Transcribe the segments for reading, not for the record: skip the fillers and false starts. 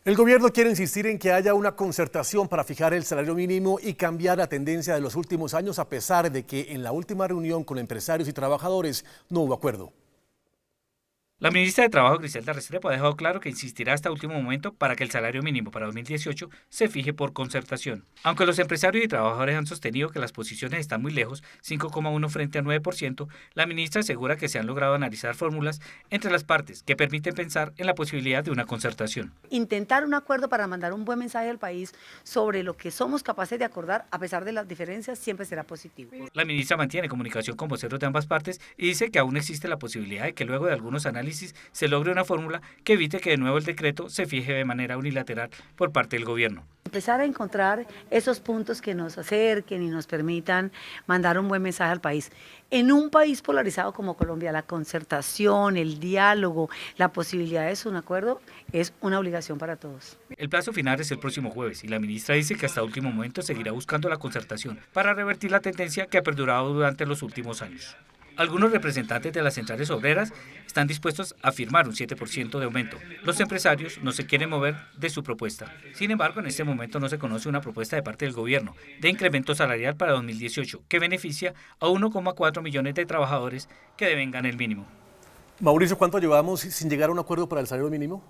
El gobierno quiere insistir en que haya una concertación para fijar el salario mínimo y cambiar la tendencia de los últimos años, a pesar de que en la última reunión con empresarios y trabajadores no hubo acuerdo. La ministra de Trabajo, Griselda Restrepo, ha dejado claro que insistirá hasta último momento para que el salario mínimo para 2018 se fije por concertación. Aunque los empresarios y trabajadores han sostenido que las posiciones están muy lejos, 5,1 frente a 9%, la ministra asegura que se han logrado analizar fórmulas entre las partes que permiten pensar en la posibilidad de una concertación. Intentar un acuerdo para mandar un buen mensaje al país sobre lo que somos capaces de acordar, a pesar de las diferencias, siempre será positivo. La ministra mantiene comunicación con voceros de ambas partes y dice que aún existe la posibilidad de que luego de algunos análisis se logre una fórmula que evite que de nuevo el decreto se fije de manera unilateral por parte del gobierno. Empezar a encontrar esos puntos que nos acerquen y nos permitan mandar un buen mensaje al país. En un país polarizado como Colombia, la concertación, el diálogo, la posibilidad de un acuerdo es una obligación para todos. El plazo final es el próximo jueves y la ministra dice que hasta último momento seguirá buscando la concertación para revertir la tendencia que ha perdurado durante los últimos años. Algunos representantes de las centrales obreras están dispuestos a firmar un 7% de aumento. Los empresarios no se quieren mover de su propuesta. Sin embargo, en este momento no se conoce una propuesta de parte del gobierno de incremento salarial para 2018 que beneficia a 1,4 millones de trabajadores que devengan el mínimo. Mauricio, ¿cuánto llevamos sin llegar a un acuerdo para el salario mínimo?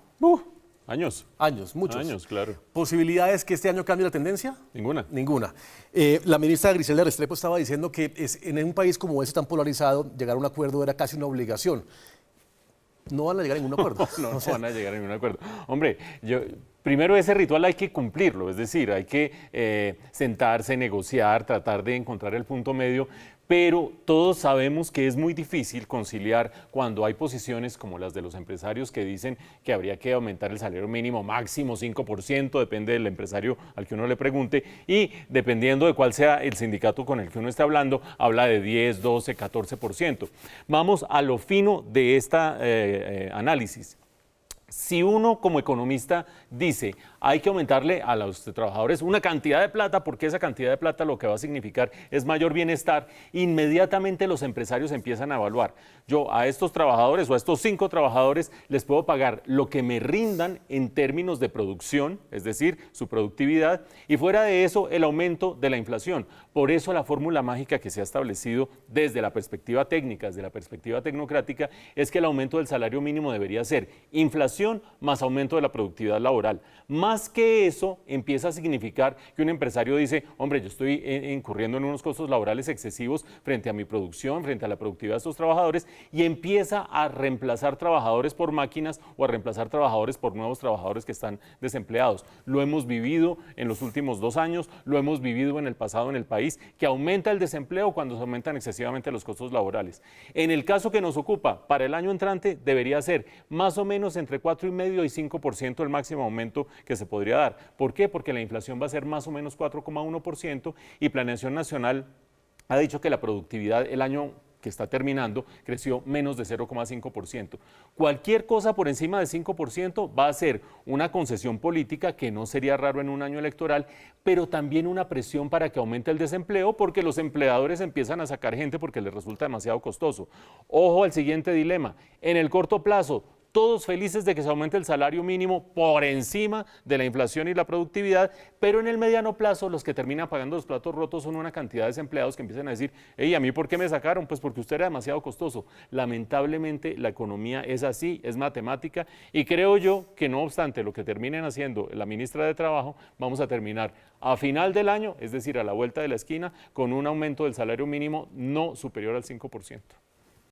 Años. Años, muchos. Años, claro. ¿Posibilidades que este año cambie la tendencia? Ninguna. Ninguna. La ministra Griselda Restrepo estaba diciendo que en un país como ese tan polarizado, llegar a un acuerdo era casi una obligación. No van a llegar a ningún acuerdo. No van a llegar a ningún acuerdo. Hombre, primero ese ritual hay que cumplirlo, es decir, hay que sentarse, negociar, tratar de encontrar el punto medio, pero todos sabemos que es muy difícil conciliar cuando hay posiciones como las de los empresarios que dicen que habría que aumentar el salario mínimo máximo 5%, depende del empresario al que uno le pregunte, y dependiendo de cuál sea el sindicato con el que uno esté hablando, habla de 10, 12, 14%. Vamos a lo fino de esta análisis. Si uno como economista dice hay que aumentarle a los trabajadores una cantidad de plata porque esa cantidad de plata lo que va a significar es mayor bienestar, inmediatamente los empresarios empiezan a evaluar. Yo a estos trabajadores o a estos 5 trabajadores les puedo pagar lo que me rindan en términos de producción, es decir, su productividad, y fuera de eso el aumento de la inflación. Por eso la fórmula mágica que se ha establecido desde la perspectiva técnica, desde la perspectiva tecnocrática, es que el aumento del salario mínimo debería ser inflación más aumento de la productividad laboral. Más que eso, empieza a significar que un empresario dice, hombre, yo estoy incurriendo en unos costos laborales excesivos frente a mi producción, frente a la productividad de estos trabajadores, y empieza a reemplazar trabajadores por máquinas o a reemplazar trabajadores por nuevos trabajadores que están desempleados. Lo hemos vivido en los últimos 2 años, lo hemos vivido en el pasado en el país, que aumenta el desempleo cuando se aumentan excesivamente los costos laborales. En el caso que nos ocupa, para el año entrante debería ser más o menos entre 4,5% y 5% el máximo aumento que se podría dar. ¿Por qué? Porque la inflación va a ser más o menos 4,1% y Planeación Nacional ha dicho que la productividad el año que está terminando creció menos de 0,5%. Cualquier cosa por encima de 5% va a ser una concesión política que no sería raro en un año electoral, pero también una presión para que aumente el desempleo porque los empleadores empiezan a sacar gente porque les resulta demasiado costoso. Ojo al siguiente dilema, en el corto plazo, todos felices de que se aumente el salario mínimo por encima de la inflación y la productividad, pero en el mediano plazo los que terminan pagando los platos rotos son una cantidad de desempleados que empiezan a decir, hey, ¿a mí por qué me sacaron? Pues porque usted era demasiado costoso. Lamentablemente la economía es así, es matemática, y creo yo que no obstante lo que terminen haciendo la ministra de Trabajo, vamos a terminar a final del año, es decir, a la vuelta de la esquina, con un aumento del salario mínimo no superior al 5%.